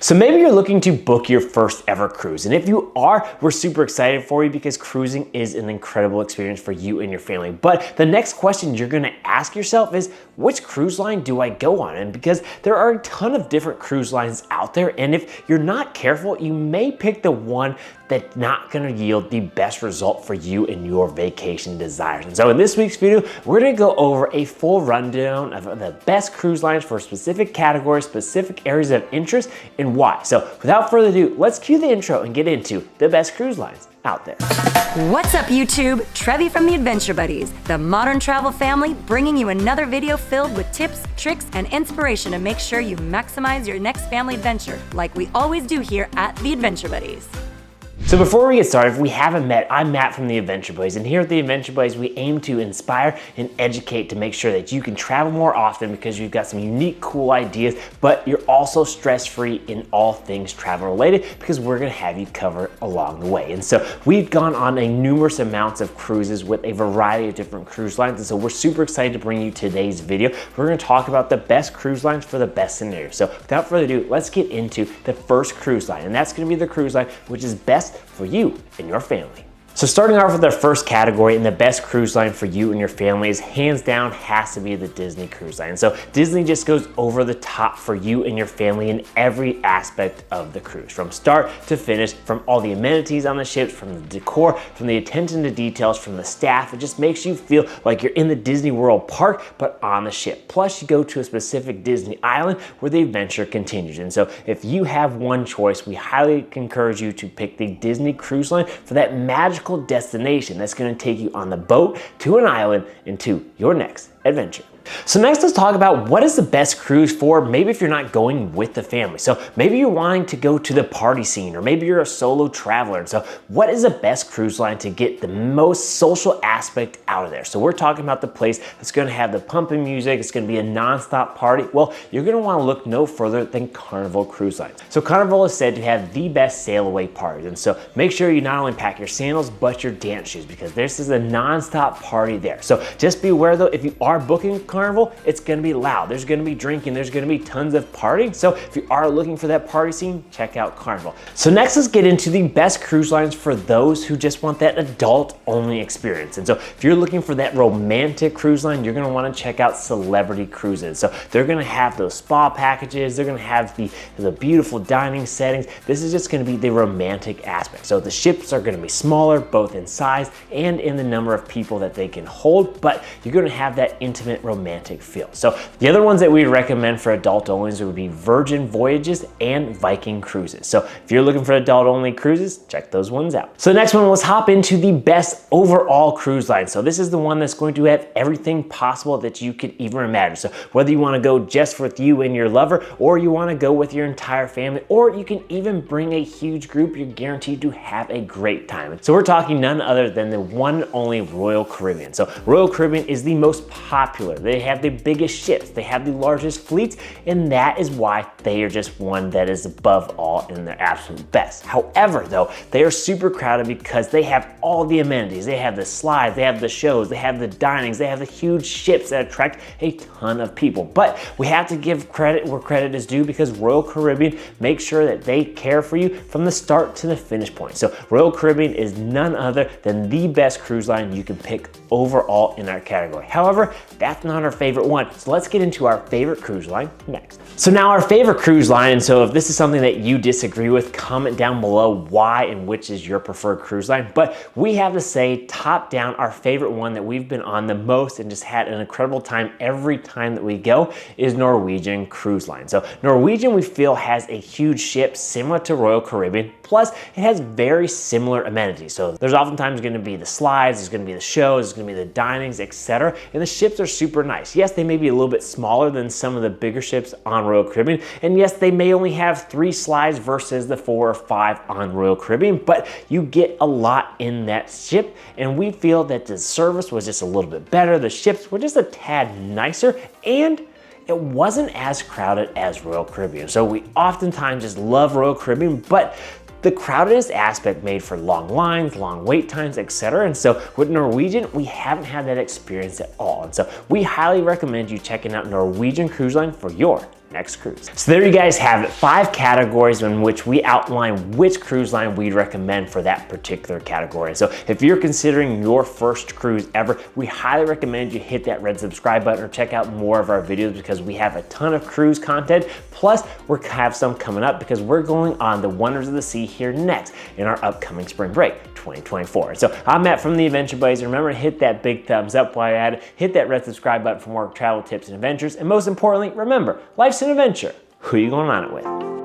So maybe you're looking to book your first ever cruise, and if you are, we're super excited for you because cruising is an incredible experience for you and your family. But the next question you're gonna ask yourself is, which cruise line do I go on? And because there are a ton of different cruise lines out there, and if you're not careful, you may pick the one that's not gonna yield the best result for you and your vacation desires. And so in this week's video, we're gonna go over a full rundown of the best cruise lines for specific categories, specific areas of interest, and why. So without further ado, let's cue the intro and get into the best cruise lines out there. What's up, YouTube? Trevi from the Adventure Buddies, the modern travel family, bringing you another video filled with tips, tricks, and inspiration to make sure you maximize your next family adventure, like we always do here at the Adventure Buddies. So before we get started, if we haven't met, I'm Matt from the Adventure Buddies, and here at the Adventure Buddies, we aim to inspire and educate to make sure that you can travel more often because you've got some unique, cool ideas, but you're also stress-free in all things travel related because we're gonna have you covered along the way. And so we've gone on a numerous amounts of cruises with a variety of different cruise lines, and so we're super excited to bring you today's video. We're gonna talk about the best cruise lines for the best scenario. So without further ado, let's get into the first cruise line, and that's gonna be the cruise line which is best for you and your family. So starting off with our first category, and the best cruise line for you and your family is hands down has to be the Disney Cruise Line. So Disney just goes over the top for you and your family in every aspect of the cruise, from start to finish, from all the amenities on the ships, from the decor, from the attention to details, from the staff. It just makes you feel like you're in the Disney World park, but on the ship. Plus you go to a specific Disney island where the adventure continues. And so if you have one choice, we highly encourage you to pick the Disney Cruise Line for that magical destination that's going to take you on the boat to an island and to your next adventure. So next, let's talk about what is the best cruise for maybe if you're not going with the family. So maybe you're wanting to go to the party scene, or maybe you're a solo traveler. And so what is the best cruise line to get the most social aspect out of there? So we're talking about the place that's going to have the pumping music, it's going to be a non-stop party. Well, you're going to want to look no further than Carnival Cruise Line. So Carnival is said to have the best sail away parties. And so make sure you not only pack your sandals, but your dance shoes, because this is a non-stop party there. So just be aware though, if you are booking Carnival, it's gonna be loud. There's gonna be drinking, there's gonna be tons of partying. So if you are looking for that party scene, check out Carnival. So next, let's get into the best cruise lines for those who just want that adult only experience. And so if you're looking for that romantic cruise line, you're gonna wanna check out Celebrity Cruises. So they're gonna have those spa packages, they're gonna have the beautiful dining settings. This is just gonna be the romantic aspect. So the ships are gonna be smaller, both in size and in the number of people that they can hold, but you're gonna have that intimate romantic feel. So the other ones that we recommend for adult onlys would be Virgin Voyages and Viking Cruises. So if you're looking for adult only cruises, check those ones out. So next one, let's hop into the best overall cruise line. So this is the one that's going to have everything possible that you could even imagine. So whether you want to go just with you and your lover, or you want to go with your entire family, or you can even bring a huge group, you're guaranteed to have a great time. So we're talking none other than the one and only Royal Caribbean. So Royal Caribbean is the most popular. They have the biggest ships, they have the largest fleets, and that is why they are just one that is above all in their absolute best. However though, they are super crowded because they have all the amenities. They have the slides, they have the shows, they have the dinings, they have the huge ships that attract a ton of people. But we have to give credit where credit is due, because Royal Caribbean makes sure that they care for you from the start to the finish point. So Royal Caribbean is none other than the best cruise line you can pick overall in our category. However, that's not our favorite one. So let's get into our favorite cruise line next. So now our favorite cruise line, and so if this is something that you disagree with, comment down below why and which is your preferred cruise line. But we have to say, top down, our favorite one that we've been on the most and just had an incredible time every time that we go is Norwegian Cruise Line. So Norwegian, we feel, has a huge ship similar to Royal Caribbean, plus it has very similar amenities. So there's oftentimes going to be the slides, there's going to be the shows, there's going to be the dinings, etc. And the ships are super nice. Yes, they may be a little bit smaller than some of the bigger ships on Royal Caribbean, and yes, they may only have 3 slides versus the 4 or 5 on Royal Caribbean, but you get a lot in that ship, and we feel that the service was just a little bit better, the ships were just a tad nicer, and it wasn't as crowded as Royal Caribbean. So we oftentimes just love Royal Caribbean, but the crowdedness aspect made for long lines, long wait times, etc. And so with Norwegian, we haven't had that experience at all. And so we highly recommend you checking out Norwegian Cruise Line for your next cruise. So there you guys have it, 5 categories in which we outline which cruise line we'd recommend for that particular category. So if you're considering your first cruise ever, we highly recommend you hit that red subscribe button or check out more of our videos because we have a ton of cruise content. Plus, we have some coming up because we're going on the Wonders of the Sea here next in our upcoming spring break 2024. So I'm Matt from the Adventure Buddies. Remember to hit that big thumbs up while you're at it. Hit that red subscribe button for more travel tips and adventures. And most importantly, remember, life's an adventure. Who are you going on it with?